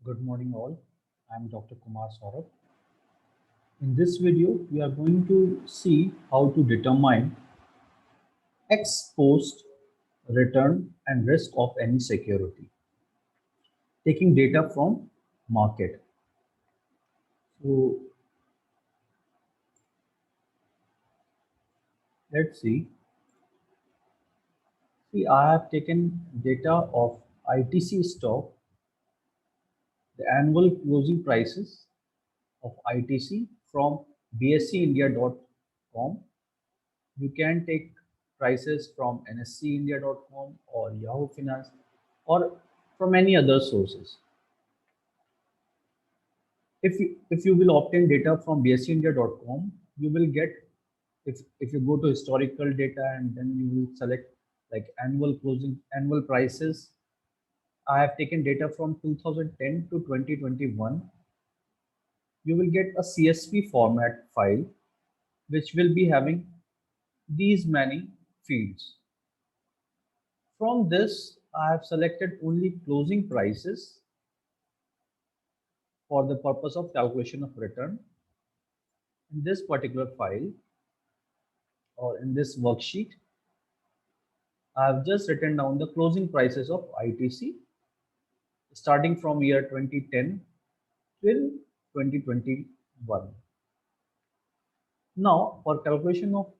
Good morning all. I am Dr. Kumar Saurabh. In this video, we are going to see how to determine ex post return and risk of any security, taking data from market. So let's see. I have taken data of ITC stock, the annual closing prices of ITC from bscindia.com. You can take prices from nscindia.com or Yahoo Finance or from any other sources. If you will obtain data from bscindia.com, you will get, if you go to historical data and then you will select like annual prices. I have taken data from 2010 to 2021. You will get a CSV format file which will be having these many fields. From this, I have selected only closing prices for the purpose of calculation of return. In this particular file or in this worksheet, I have just written down the closing prices of ITC starting from year 2010 till 2021. Now, for calculation of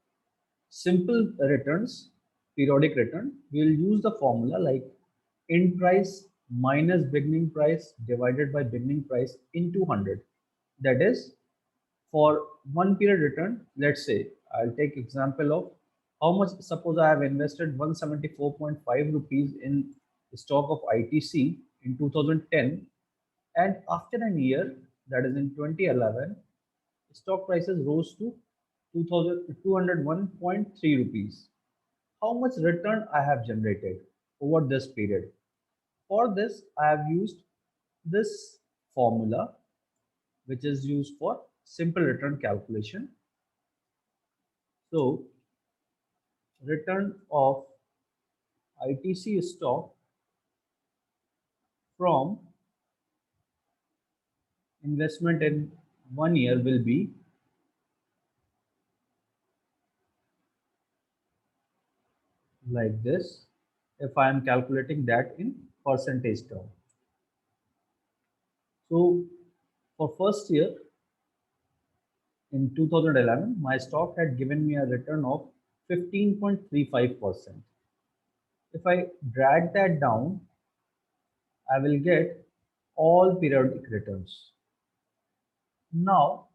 simple returns, periodic return, we will use the formula like end price minus beginning price divided by beginning price into 100. That is, for one period return, let's say I'll take example of how much. Suppose I have invested 174.5 rupees in stock of ITC in 2010, and after a year, that is in 2011, stock prices rose to 2201.3 rupees. How much return I have generated over this period? For this, I have used this formula, which is used for simple return calculation. So, return of ITC stock from investment in 1 year will be like this if I am calculating that in percentage term. So, for first year in 2011, my stock had given me a return of 15.35%. If I drag that down, I will get all periodic returns. Now,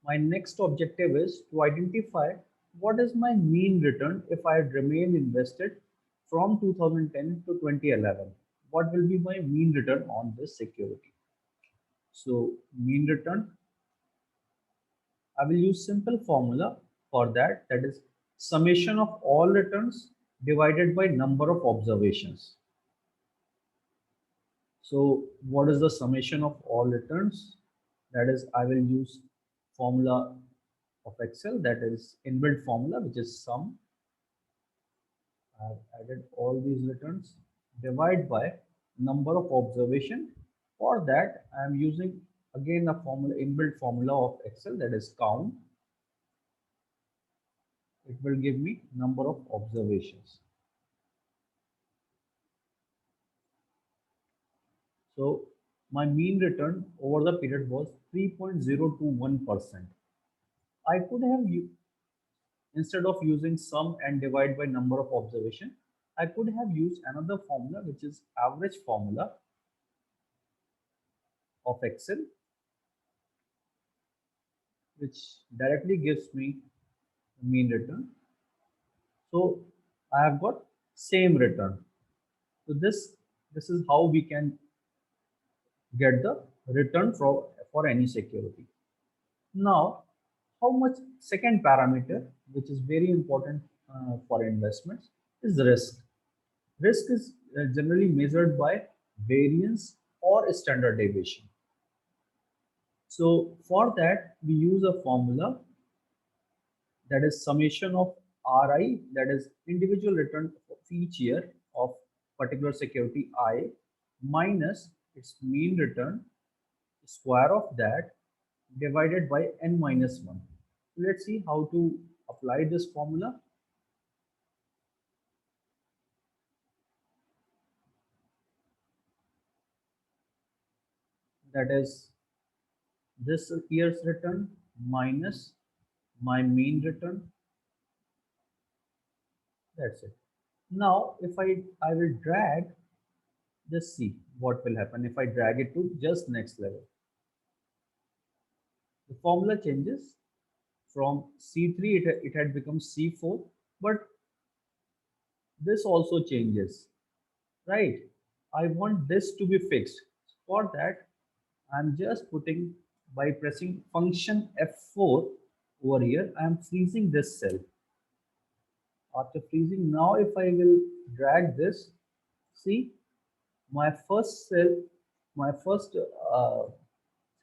my next objective is to identify what is my mean return if I had remained invested from 2010 to 2011. What will be my mean return on this security? So, mean return, I will use simple formula for that, that is summation of all returns divided by number of observations. So what is the summation of all returns? That is, I will use formula of Excel, that is inbuilt formula, which is sum. I have added all these returns, divide by number of observation. For that, I am using again a formula, inbuilt formula of Excel, that is count. It will give me number of observations. So my mean return over the period was 3.021%. I could have, instead of using sum and divide by number of observation, I could have used another formula, which is average formula of Excel, which directly gives me mean return. So I have got same return. So this is how we can get the return for any security. Now, how much second parameter, which is very important for investments, is risk. Risk is generally measured by variance or standard deviation. So for that, we use a formula, that is summation of RI, that is individual return of each year of particular security I, minus its mean return square of that divided by n minus 1. Let's see how to apply this formula. That is this year's return minus my mean return. That's it. Now, if I will drag, just see what will happen if I drag it to just next level. The formula changes from C3, it had become C4, but this also changes, right? I want this to be fixed. For that, I'm just putting, by pressing function F4 over here, I'm freezing this cell. After freezing, now if I will drag this, see my first cell, my first cell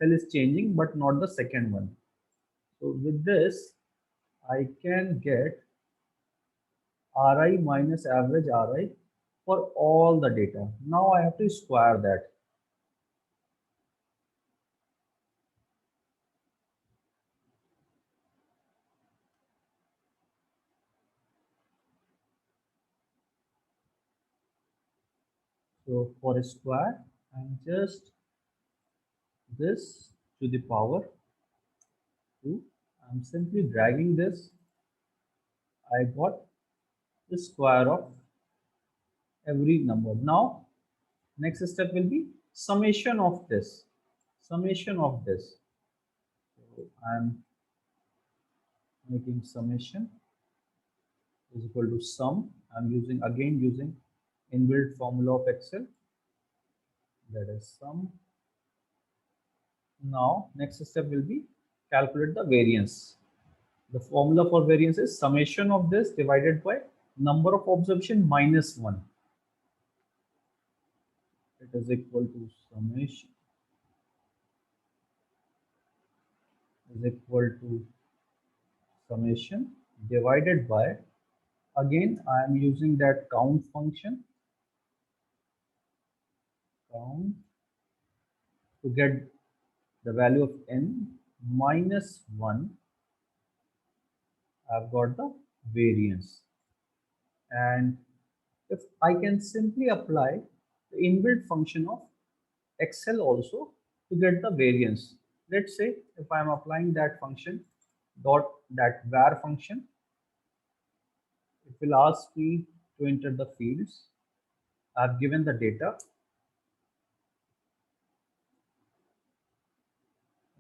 is changing, but not the second one. So with this, I can get Ri minus average Ri for all the data. Now I have to square that. So for a square, I'm just this to the power 2. I'm simply dragging this. I got the square of every number. Now, next step will be summation of this. Summation of this. So I'm making summation is equal to sum. I'm using inbuilt formula of Excel. That is sum. Now, next step will be calculate the variance. The formula for variance is summation of this divided by number of observation minus 1. It is equal to summation is equal to summation divided by, again I am using that count function, count, to get the value of n minus 1. I've got the variance, and if I can simply apply the inbuilt function of Excel also to get the variance. Let's say if I am applying that function, dot that var function, it will ask me to enter the fields. I've given the data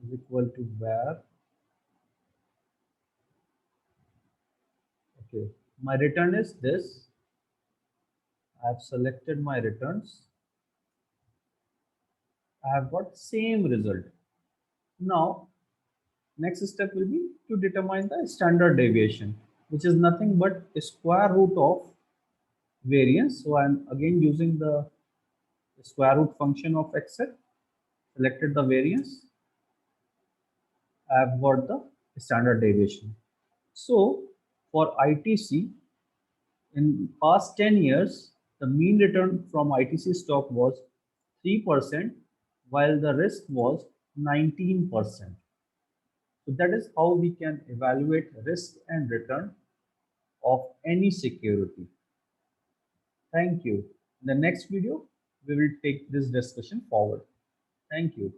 is equal to var. Okay, my return is this. I've selected my returns. I have got same result. Now, next step will be to determine the standard deviation, which is nothing but a square root of variance. So I'm again using the square root function of Excel, selected the variance. I've got the standard deviation. So for ITC, in past 10 years, the mean return from ITC stock was 3%, while the risk was 19%. So that is how we can evaluate risk and return of any security. Thank you. In the next video, we will take this discussion forward. Thank you.